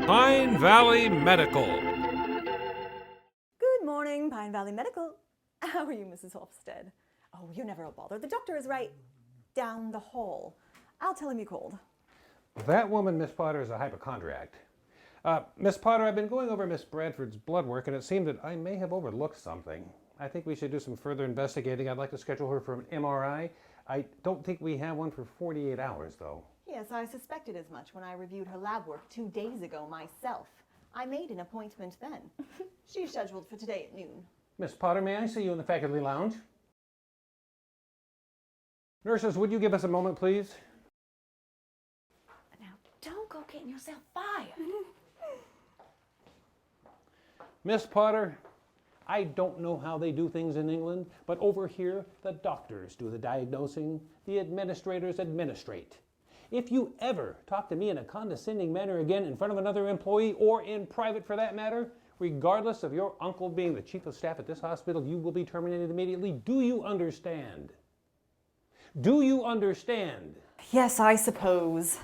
Pine Valley Medical. Good morning, Pine Valley Medical. How are you, Mrs. Hofstede? Oh, you're never a bother. The doctor is right down the hall. I'll tell him you called. That woman, Miss Potter, is a hypochondriac. Miss Potter, I've been going over Miss Bradford's blood work, and it seemed that I may have overlooked something. I think we should do some further investigating. I'd like to schedule her for an MRI. I don't think we have one for 48 hours, though. Yes, I suspected as much when I reviewed her lab work 2 days ago myself. I made an appointment then. She's scheduled for today at noon. Miss Potter, may I see you in the faculty lounge? Nurses, would you give us a moment, please? Now, don't go getting yourself fired. Miss Potter, I don't know how they do things in England, but over here, the doctors do the diagnosing, the administrators administrate. If you ever talk to me in a condescending manner again in front of another employee, or in private for that matter, regardless of your uncle being the chief of staff at this hospital, you will be terminated immediately. Do you understand? Do you understand? Yes, I suppose.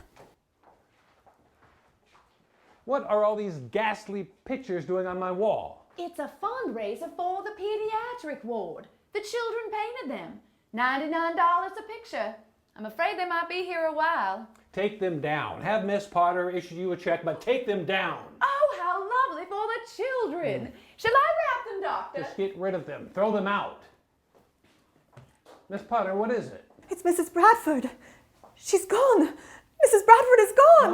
What are all these ghastly pictures doing on my wall? It's a fundraiser for the pediatric ward. The children painted them. $99 a picture. I'm afraid they might be here a while. Take them down. Have Miss Potter issue you a check, but take them down. Oh, how lovely for the children. Shall I wrap them, Doctor? Just get rid of them. Throw them out. Miss Potter, what is it? It's Mrs. Bradford. She's gone. Mrs. Bradford is gone.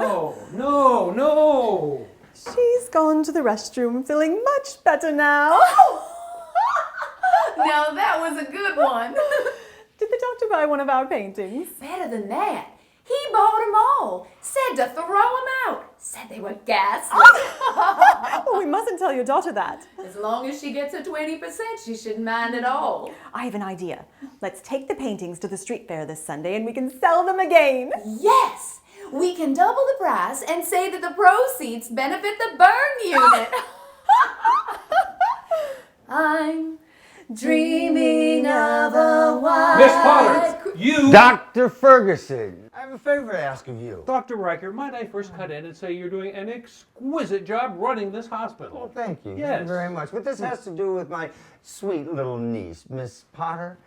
No. She's gone to the restroom, feeling much better now. Now that was a good one. Did the doctor buy one of our paintings? Better than that. He bought them all. Said to throw them out. Said they were ghastly. Oh, we mustn't tell your daughter that. As long as she gets her 20%, she shouldn't mind at all. I have an idea. Let's take the paintings to the street fair this Sunday and we can sell them again. Yes! We can double the price and say that the proceeds benefit the burn unit. I'm dreaming of a white... Miss Potter, you... Dr. Ferguson, I have a favor to ask of you. Dr. Riker, might I first cut in and say you're doing an exquisite job running this hospital? Well, thank you. Yes. Thank you very much. But this has to do with my sweet little niece, Miss Potter.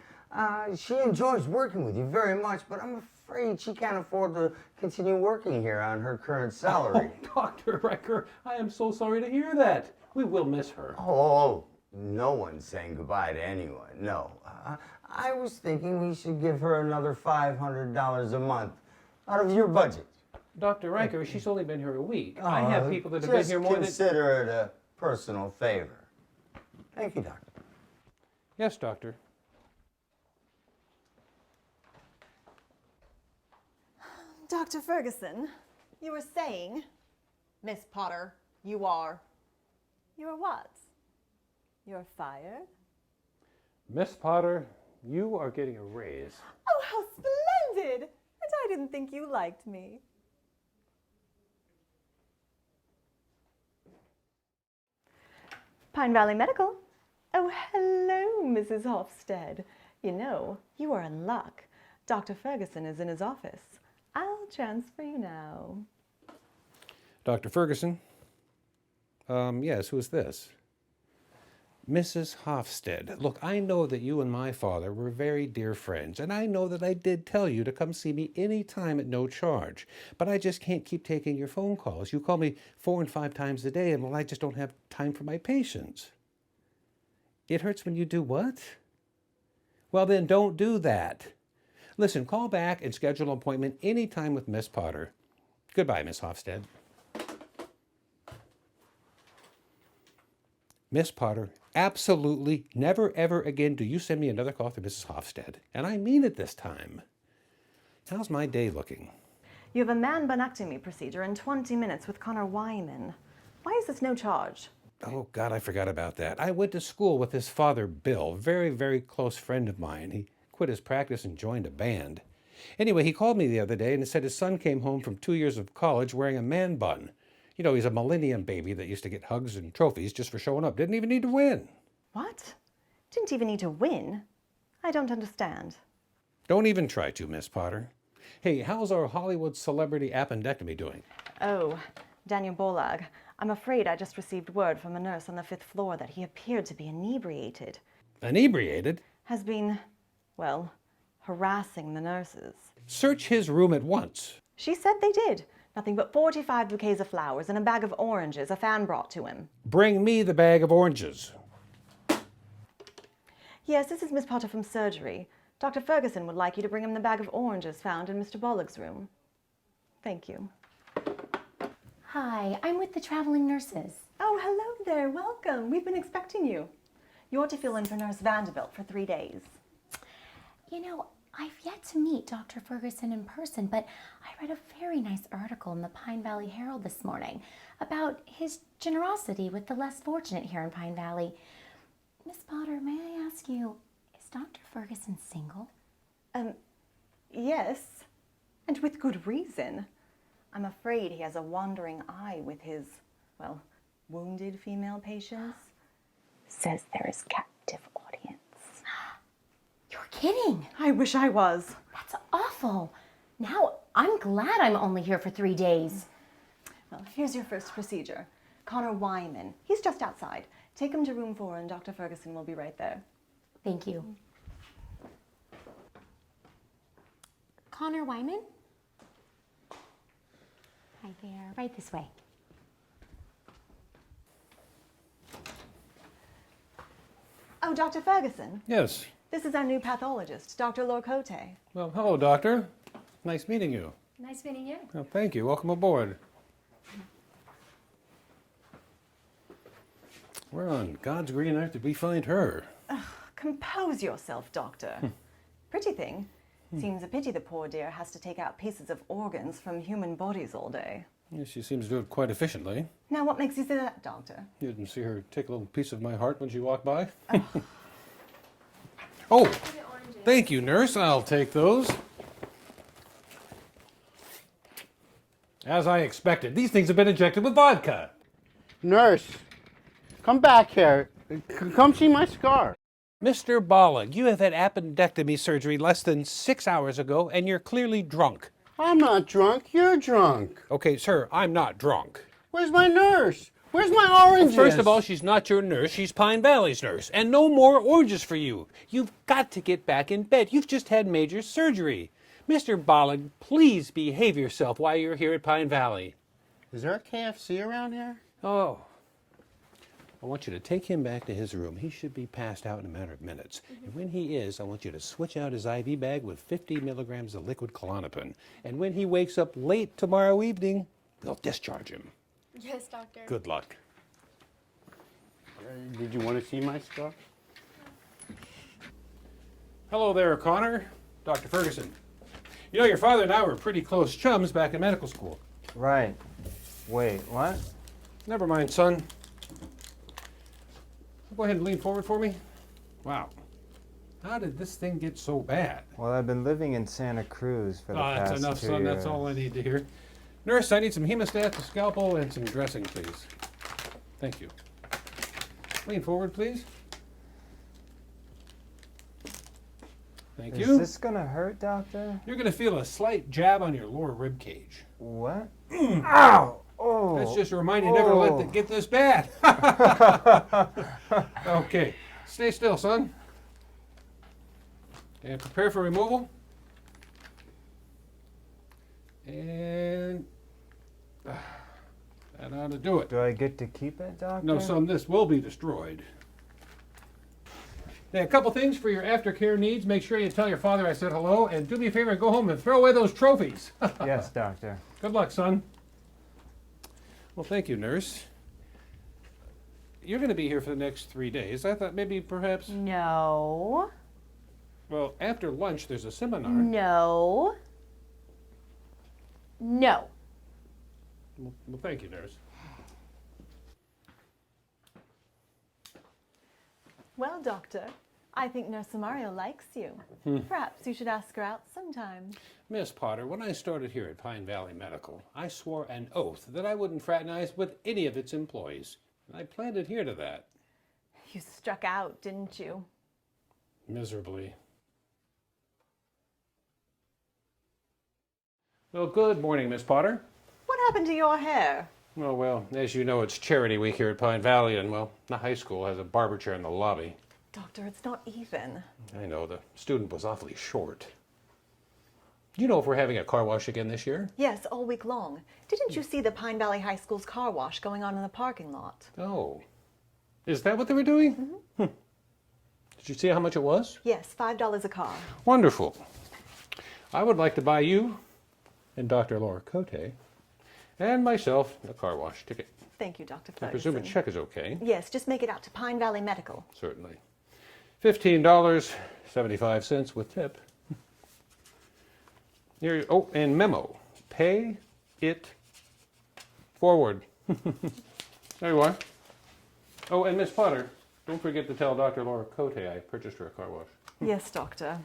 She enjoys working with you very much, but I'm afraid she can't afford to continue working here on her current salary. Oh, Dr. Riker, I am so sorry to hear that. We will miss her. Oh, no one's saying goodbye to anyone. No. I was thinking we should give her another $500 a month out of your budget. Dr. Riker, she's only been here a week. I have people that have been here more than... Just consider it a personal favor. Thank you, Doctor. Yes, Doctor. Dr. Ferguson, you were saying, Miss Potter, you're what? You're fired? Miss Potter, you are getting a raise. Oh, how splendid! And I didn't think you liked me. Pine Valley Medical. Oh, hello, Mrs. Hofstede. You know, you are in luck. Dr. Ferguson is in his office. I'll transfer you now. Dr. Ferguson? Yes, who is this? Mrs. Hofstede. Look, I know that you and my father were very dear friends, and I know that I did tell you to come see me any time at no charge, but I just can't keep taking your phone calls. You call me 4 and 5 times a day, and well, I just don't have time for my patients. It hurts when you do what? Well, then don't do that. Listen, call back and schedule an appointment any time with Miss Potter. Goodbye, Miss Hofstede. Miss Potter, absolutely never, ever again do you send me another call to Mrs. Hofstede. And I mean it this time. How's my day looking? You have a man-bunectomy procedure in 20 minutes with Connor Wyman. Why is this no charge? Oh, God, I forgot about that. I went to school with his father, Bill, very, very close friend of mine. He quit his practice and joined a band. Anyway, he called me the other day and said his son came home from 2 years of college wearing a man bun. You know, he's a millennium baby that used to get hugs and trophies just for showing up. Didn't even need to win. What? Didn't even need to win? I don't understand. Don't even try to, Miss Potter. Hey, how's our Hollywood celebrity appendectomy doing? Oh, Daniel Bolag. I'm afraid I just received word from a nurse on the 5th floor that he appeared to be inebriated. Inebriated? Has been, well, harassing the nurses. Search his room at once. She said they did. Nothing but 45 bouquets of flowers and a bag of oranges a fan brought to him. Bring me the bag of oranges. Yes, this is Miss Potter from surgery. Dr. Ferguson would like you to bring him the bag of oranges found in Mr. Bollock's room. Thank you. Hi, I'm with the traveling nurses. Oh, hello there. Welcome. We've been expecting you. You're to fill in for Nurse Vanderbilt for 3 days. You know, I've yet to meet Dr. Ferguson in person, but I read a very nice article in the Pine Valley Herald this morning about his generosity with the less fortunate here in Pine Valley. Miss Potter, may I ask you, is Dr. Ferguson single? Yes, and with good reason. I'm afraid he has a wandering eye with his, well, wounded female patients. Says there is captive audience. You're kidding. I wish I was. That's awful. Now, I'm glad I'm only here for 3 days. Well, here's your first procedure. Connor Wyman. He's just outside. Take him to room 4 and Dr. Ferguson will be right there. Thank you. Connor Wyman? Hi there. Right this way. Oh, Dr. Ferguson. Yes. This is our new pathologist, Dr. Loar-Cote. Well, hello, doctor. Nice meeting you. Nice meeting you. Well, thank you. Welcome aboard. Where on God's green earth did we find her? Compose yourself, Doctor. Pretty thing. Seems a pity the poor dear has to take out pieces of organs from human bodies all day. Yeah, she seems to do it quite efficiently. Now, what makes you say that, Doctor? You didn't see her take a little piece of my heart when she walked by? Oh, thank you, nurse. I'll take those. As I expected, these things have been injected with vodka. Nurse, come back here. Come see my scar. Mr. Bollock, you have had appendectomy surgery less than 6 hours ago, and you're clearly drunk. I'm not drunk. You're drunk. Okay, sir, I'm not drunk. Where's my nurse? Where's my oranges? First of all, she's not your nurse. She's Pine Valley's nurse. And no more oranges for you. You've got to get back in bed. You've just had major surgery. Mr. Bollock, please behave yourself while you're here at Pine Valley. Is there a KFC around here? Oh. I want you to take him back to his room. He should be passed out in a matter of minutes. And when he is, I want you to switch out his IV bag with 50 milligrams of liquid Klonopin. And when he wakes up late tomorrow evening, they'll discharge him. Yes, doctor. Good luck. Did you want to see my scar? Hello there, Connor. Dr. Ferguson. You know, your father and I were pretty close chums back in medical school. Right. Wait, what? Never mind, son. Go ahead and lean forward for me. Wow. How did this thing get so bad? Well, I've been living in Santa Cruz for the past That's enough, 2 son. years. That's all I need to hear. Nurse, I need some hemostat, a scalpel, and some dressing, please. Thank you. Lean forward, please. Thank Is you. this gonna hurt, doctor? You're going to feel a slight jab on your lower rib cage. What? Ow! Oh! That's just a reminder you never let it get this bad. Okay. Stay still, son. And prepare for removal. And that ought to do it. Do I get to keep it, doctor? No, son, this will be destroyed. Now, a couple things for your aftercare needs. Make sure you tell your father I said hello, and do me a favor and go home and throw away those trophies. Yes, doctor. Good luck, son. Well, thank you, nurse. You're going to be here for the next 3 days. I thought maybe perhaps... No. Well, after lunch, there's a seminar. No. No. Well, thank you, nurse. Well, Doctor, I think Nurse Samario likes you. Perhaps you should ask her out sometime. Miss Potter, when I started here at Pine Valley Medical, I swore an oath that I wouldn't fraternize with any of its employees. And I planned to adhere to that. You struck out, didn't you? Miserably. Well, good morning, Miss Potter. What happened to your hair? Oh, well, as you know, it's charity week here at Pine Valley, and, well, the high school has a barber chair in the lobby. Doctor, it's not even. I know, the student was awfully short. Do you know if we're having a car wash again this year? Yes, all week long. Didn't you see the Pine Valley High School's car wash going on in the parking lot? Oh. Is that what they were doing? Hmm. Did you see how much it was? Yes, $5 a car. Wonderful. I would like to buy you and Dr. Loar-Cote and myself a car wash ticket. Thank you, Dr. I Ferguson. presume a check is okay. Yes, just make it out to Pine Valley Medical. Certainly. $15.75 with tip. Here, oh, and memo. Pay it forward. There you are. Oh, and Miss Potter, don't forget to tell Dr. Loar-Cote I purchased her a car wash. Yes, Doctor.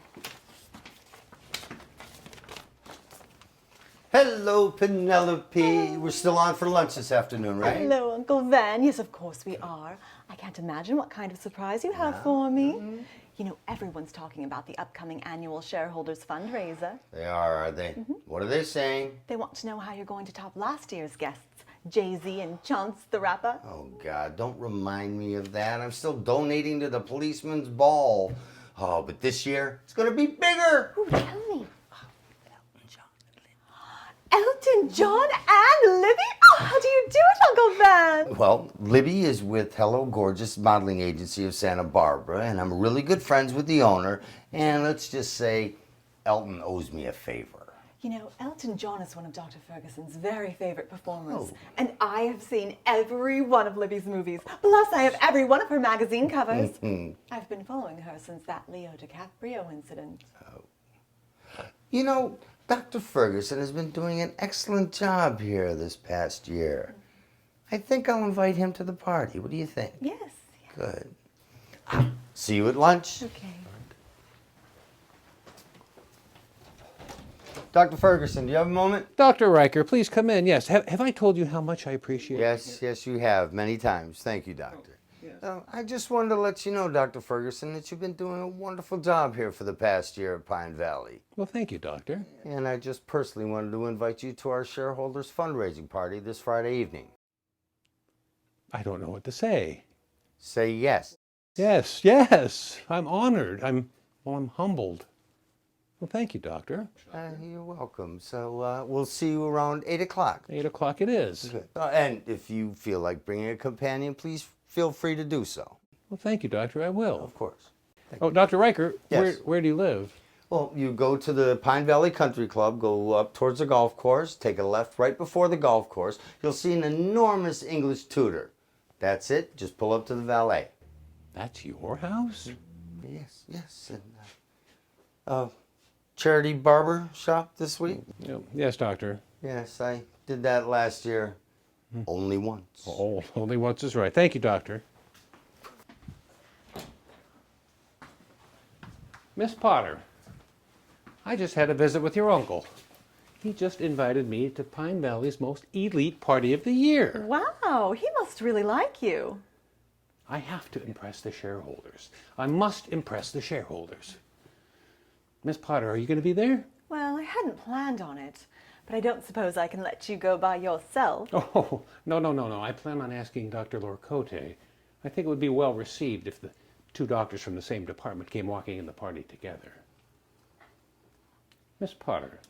Hello, Penelope. We're still on for lunch this afternoon, right? Hello, Uncle Van. Yes, of course we are. I can't imagine what kind of surprise you have for me. You know, everyone's talking about the upcoming annual shareholders fundraiser. They are they? What are they saying? They want to know how you're going to top last year's guests, Jay-Z and Chance the Rapper. Oh, God, don't remind me of that. I'm still donating to the policeman's ball. Oh, but this year, it's going to be bigger. Ooh, tell me. Elton John and Libby? Oh, how do you do it, Uncle Van? Well, Libby is with Hello Gorgeous Modeling Agency of Santa Barbara, and I'm really good friends with the owner. And let's just say Elton owes me a favor. You know, Elton John is one of Dr. Ferguson's very favorite performers. Oh. And I have seen every one of Libby's movies. Plus, I have every one of her magazine covers. I've been following her since that Leo DiCaprio incident. You know, Dr. Ferguson has been doing an excellent job here this past year. I think I'll invite him to the party. What do you think? Yes. Good. See you at lunch. Okay. Dr. Ferguson, do you have a moment? Dr. Riker, please come in. Yes, have I told you how much I appreciate Yes, yes, you have. Many times. Thank you, Doctor. I just wanted to let you know, Dr. Ferguson, that you've been doing a wonderful job here for the past year at Pine Valley. Well, thank you, Doctor. And I just personally wanted to invite you to our shareholders fundraising party this Friday evening. I don't know what to say. Say yes. Yes, yes. I'm honored. I'm humbled. Well, thank you, Doctor. You're welcome. So we'll see you around 8 o'clock. 8 o'clock it is. Good. And if you feel like bringing a companion, please feel free to do so. Well, thank you, Doctor. I will. Of course. Oh, Dr. Riker, Yes. where do you live? Well, you go to the Pine Valley Country Club, go up towards the golf course, take a left right before the golf course. You'll see an enormous English tutor. That's it. Just pull up to the valet. That's your house? Yes, yes. And, charity barber shop this week? Yes, Doctor. Yes, I did that last year. Only once. Oh, only once is right. Thank you, Doctor. Miss Potter, I just had a visit with your uncle. He just invited me to Pine Valley's most elite party of the year. Wow, he must really like you. I have to impress the shareholders. I must impress the shareholders. Miss Potter, are you going to be there? Well, I hadn't planned on it, but I don't suppose I can let you go by yourself. Oh, no. I plan on asking Dr. Loar-Cote. I think it would be well received if the two doctors from the same department came walking in the party together. Miss Potter,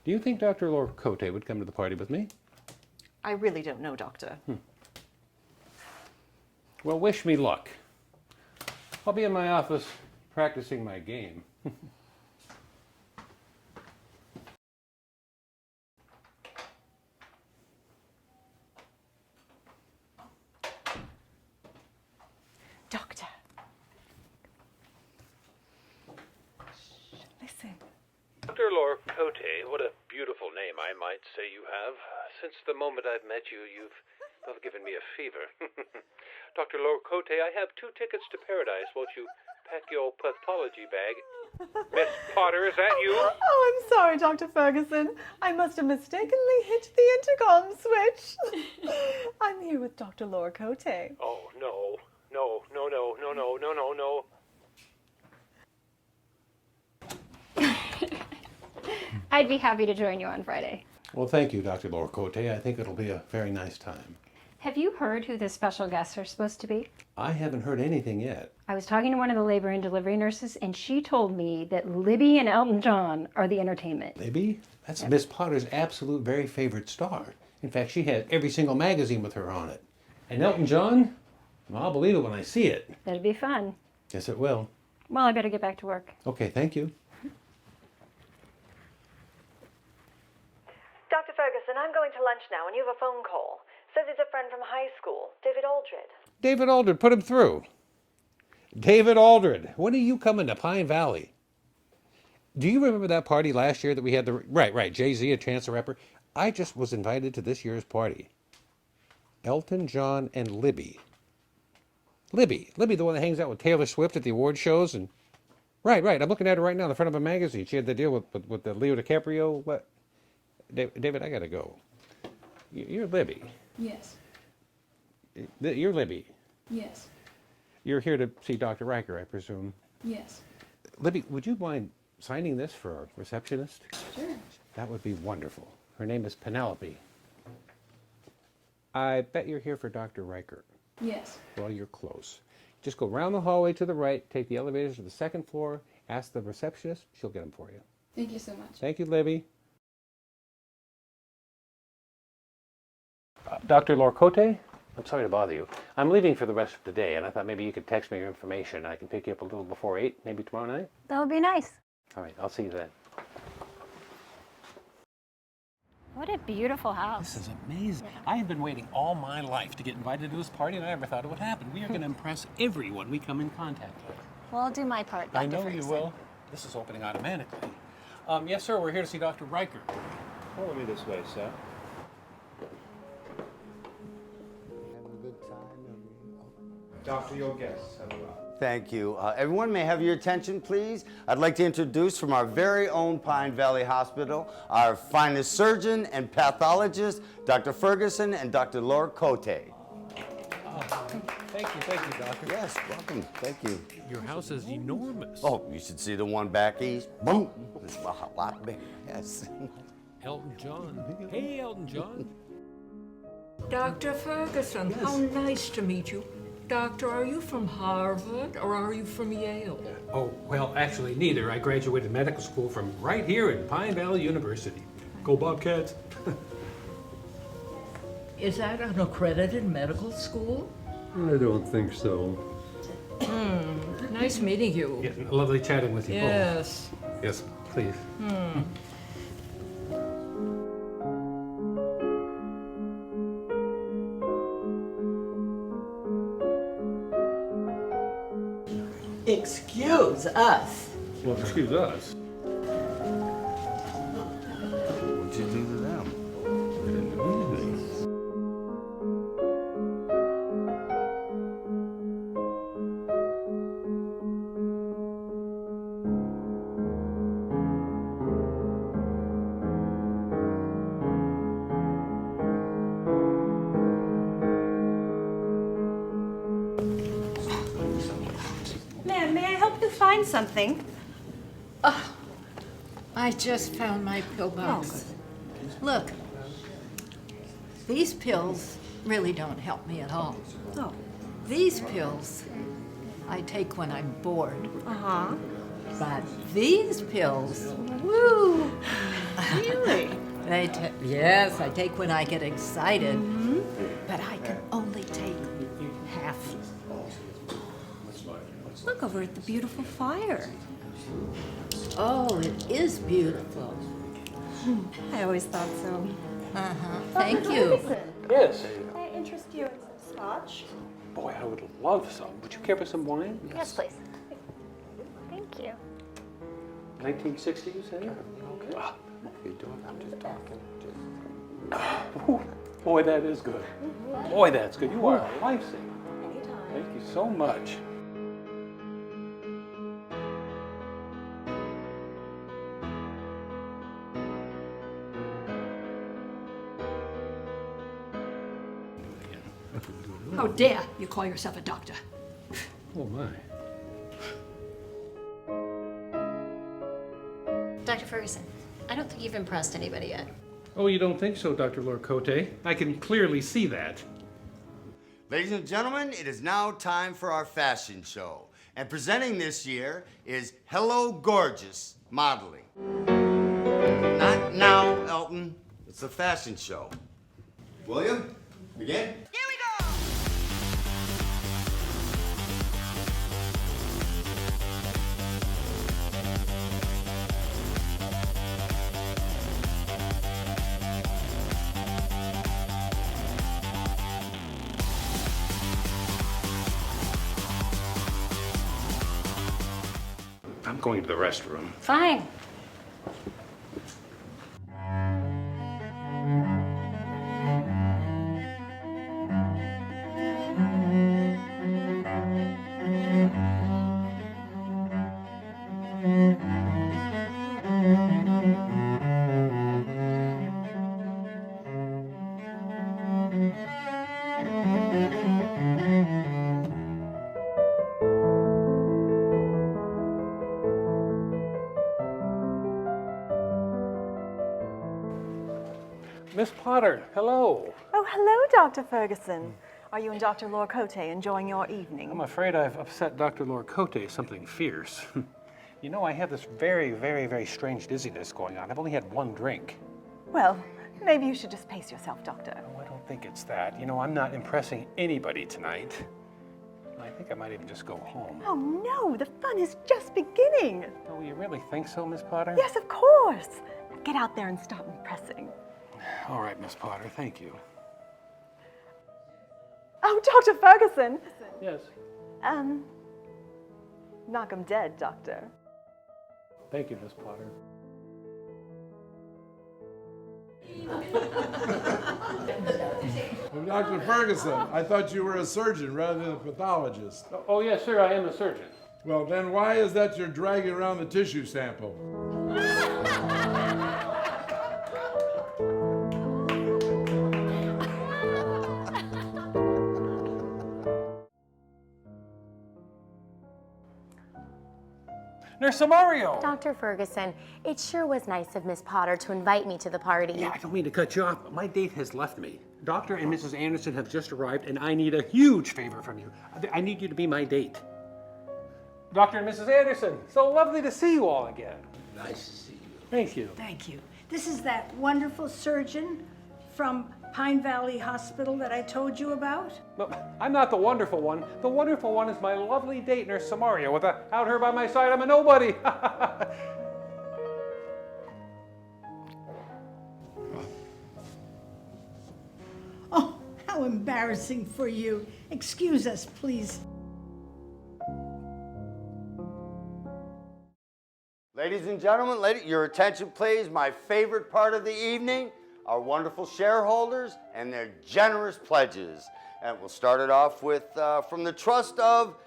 do you think Dr. Loar-Cote would come to the party with me? I really don't know, Doctor. Well, wish me luck. I'll be in my office practicing my game. Doctor. Listen. Dr. Loar-Cote, what a beautiful name, I might say you have. Since the moment I've met you, you've both given me a fever. Dr. Loar-Cote, I have 2 tickets to paradise. Won't you pack your pathology bag? Miss Potter, is that you? Oh, I'm sorry, Dr. Ferguson. I must have mistakenly hit the intercom switch. I'm here with Dr. Loar-Cote. Oh, no. I'd be happy to join you on Friday. Well, thank you, Dr. Loar-Cote. I think it'll be a very nice time. Have you heard who the special guests are supposed to be? I haven't heard anything yet. I was talking to one of the labor and delivery nurses, and she told me that Libby and Elton John are the entertainment. Libby? That's Miss Potter's absolute very favorite star. In fact, she has every single magazine with her on it. And Elton John? Well, I'll believe it when I see it. That'd be fun. Yes, it will. Well, I better get back to work. Okay, thank you. Dr. Ferguson, I'm going to lunch now and you have a phone call. Says he's a friend from high school, David Aldred. David Aldred, put him through. David Aldred, when are you coming to Pine Valley? Do you remember that party last year that we had the... Right, Jay-Z and Chance the Rapper? I just was invited to this year's party. Elton John and Libby. Libby, the one that hangs out with Taylor Swift at the award shows and... Right, I'm looking at her right now in the front of a magazine. She had the deal with the Leo DiCaprio. What? David, I gotta go. You're Libby. Yes. You're Libby. Yes. You're here to see Dr. Riker, I presume. Yes. Libby, would you mind signing this for our receptionist? Sure. That would be wonderful. Her name is Penelope. I bet you're here for Dr. Riker. Yes. Well, you're close. Just go round the hallway to the right, take the elevators to the second floor, ask the receptionist, she'll get them for you. Thank you so much. Thank you, Libby. Dr. Loar-Cote, I'm sorry to bother you. I'm leaving for the rest of the day, and I thought maybe you could text me your information, and I can pick you up a little before 8, maybe tomorrow night? That would be nice. All right, I'll see you then. What a beautiful house. This is amazing. I have been waiting all my life to get invited to this party, and I never thought it would happen. We are going to impress everyone we come in contact with. Well, I'll do my part, Dr. I know Ferguson. you will. This is opening automatically. Yes, sir, we're here to see Dr. Riker. Follow me this way, sir. Doctor, your guests have arrived. Thank you. Everyone may have your attention, please. I'd like to introduce from our very own Pine Valley Hospital, our finest surgeon and pathologist, Dr. Ferguson and Dr. Loar-Cote. Thank you, Doctor. Yes, welcome. Thank you. Your house is enormous. Oh, you should see the one back east. Boom! It's a lot bigger, yes. Elton John. Hey, Elton John. Dr. Ferguson, how nice to meet you. Doctor, are you from Harvard or are you from Yale? Oh, well, actually, neither. I graduated medical school from right here at Pine Valley University. Go Bobcats. Is that an accredited medical school? I don't think so. Nice meeting you. Yeah, lovely chatting with you Yes. both. Yes, please. Excuse us. Well, excuse us. What'd you do to them? We didn't do anything. Ma'am, may I help you find something? I just found my pill box. Look, these pills really don't help me at all. Oh. These pills I take when I'm bored. Uh-huh. But these pills, woo! Really? Yes, I take when I get excited. But I can only take half. Look over at the beautiful fire. Oh, it is beautiful. I always thought so. Thank you. Yes. Can I interest you in some scotch? Boy, I would love some. Would you care for some wine? Yes, please. Thank you. 1960, you say? Okay. What are you doing? I'm just talking. Ooh, boy, that is good. Boy, that's good. You are a lifesaver. Thank you so much. How dare you call yourself a doctor? Oh, my. Dr. Ferguson, I don't think you've impressed anybody yet. Oh, you don't think so, Dr. Loar-Cote? I can clearly see that. Ladies and gentlemen, it is now time for our fashion show. And presenting this year is Hello Gorgeous Modeling. Not now, Elton. It's a fashion show. William, begin. I'm going to the restroom. Fine. Miss Potter, hello. Oh, hello, Dr. Ferguson. Are you and Dr. Loar-Cote enjoying your evening? I'm afraid I've upset Dr. Loar-Cote something fierce. You know, I have this very, very, very strange dizziness going on. I've only had one drink. Well, maybe you should just pace yourself, Doctor. Oh, I don't think it's that. You know, I'm not impressing anybody tonight. I think I might even just go home. Oh, no, the fun is just beginning. Oh, you really think so, Miss Potter? Yes, of course. Get out there and stop impressing. All right, Miss Potter, thank you. Oh, Dr. Ferguson. Yes. Knock 'em dead, Doctor. Thank you, Miss Potter. Well, Dr. Ferguson, I thought you were a surgeon rather than a pathologist. Oh, yes, sir, I am a surgeon. Well, then why is that you're dragging around the tissue sample? Nurse Mario! Dr. Ferguson, it sure was nice of Miss Potter to invite me to the party. Yeah, I don't mean to cut you off, but my date has left me. Dr. and Mrs. Anderson have just arrived, and I need a huge favor from you. I need you to be my date. Dr. and Mrs. Anderson, so lovely to see you all again. Nice to see you. Thank you. Thank you. This is that wonderful surgeon from Pine Valley Hospital that I told you about? But I'm not the wonderful one. The wonderful one is my lovely date, Nurse Samaria. Without her by my side, I'm a nobody. Oh, how embarrassing for you. Excuse us, please. Ladies and gentlemen, your attention please. My favorite part of the evening, our wonderful shareholders and their generous pledges. And we'll start it off with, from the trust of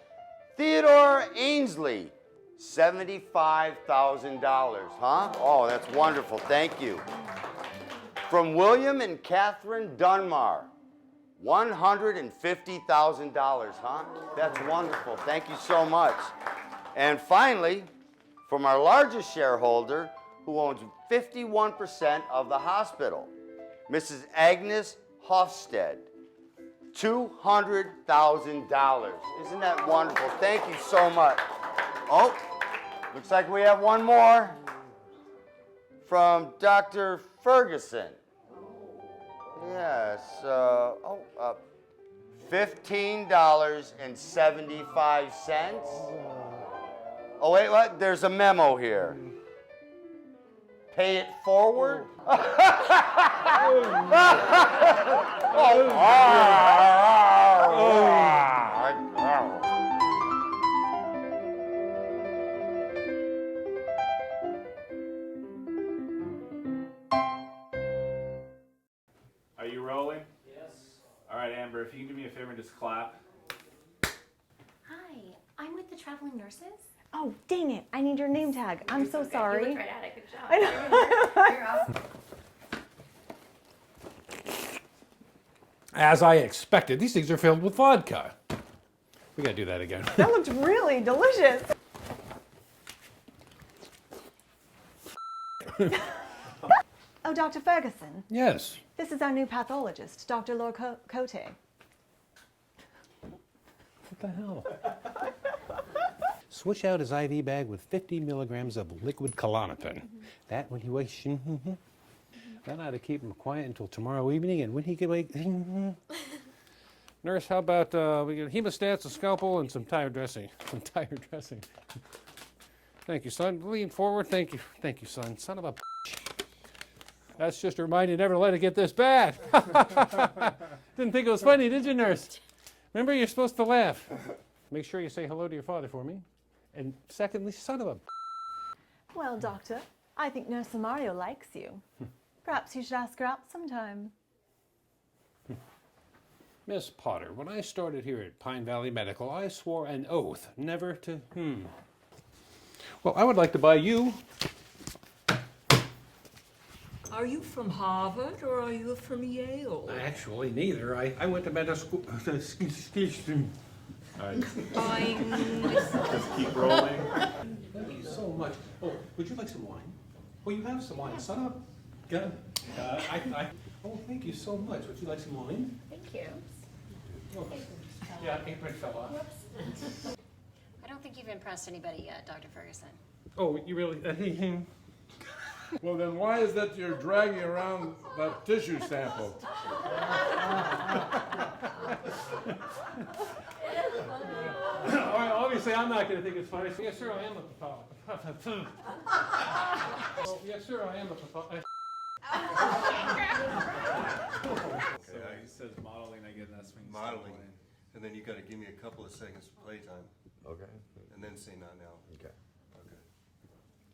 Theodore Ainsley, $75,000, huh? Oh, that's wonderful, thank you. From William and Catherine Dunmar, $150,000, huh? That's wonderful, thank you so much. And finally, from our largest shareholder, who owns 51% of the hospital, Mrs. Agnes Hofstede, $200,000. Isn't that wonderful? Thank you so much. Oh, looks like we have one more from Dr. Ferguson. Yes, $15.75. Oh, wait, what? There's a memo here. Pay it forward? Are you rolling? Yes. All right, Amber, if you can do me a favor and just clap. Hi, I'm with the traveling nurses. Oh, dang it. I need your name tag. I'm so sorry. You looked right at it. Good job. I know. You're awesome. As I expected, these things are filled with vodka. We gotta do that again. That looked really delicious. Oh, Dr. Ferguson. Yes. This is our new pathologist, Dr. Loar-Cote. What the hell? Switch out his IV bag with 50 milligrams of liquid Klonopin. That when he wakes, that ought to keep him quiet until tomorrow evening. And when he can wake, nurse, how about we get hemostats, a scalpel, and some tire dressing. Some tire dressing. Thank you, son. Lean forward. Thank you. Thank you, son. Son of a. That's just a reminder never to let it get this bad. Didn't think it was funny, did you, nurse? Remember, you're supposed to laugh. Make sure you say hello to your father for me. And secondly, son of a... Well, Doctor, I think Nurse Mario likes you. Perhaps you should ask her out sometime. Miss Potter, when I started here at Pine Valley Medical, I swore an oath never to... Well, I would like to buy you... Are you from Harvard or are you from Yale? Actually, neither. I went to medical school... All right. Fine. Just keep rolling. Thank you so much. Oh, would you like some wine? Oh, you have some wine. Son up. Good. Oh, thank you so much. Would you like some wine? Thank you. Oh. Yeah, apron fell off. I don't think you've impressed anybody yet, Dr. Ferguson. Oh, you really... Well, then why is that you're dragging around that tissue sample? Obviously, I'm not going to think it's funny. So, yes, sir, I am a pathologist. Oh, yes, sir, I am a pathologist. So he says modeling, I get that swing. Modeling. And then you got to give me a couple of seconds for playtime. Okay. And then say not now. Okay.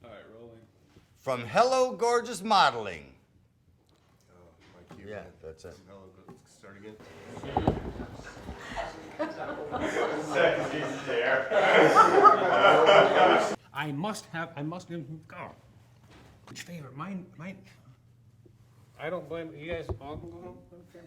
All right, rolling. From Hello Gorgeous Modeling. My cue. Yeah, that's it. No, let's start again. I must. Oh. Which favorite? Mine. I don't blame you guys. All. Okay.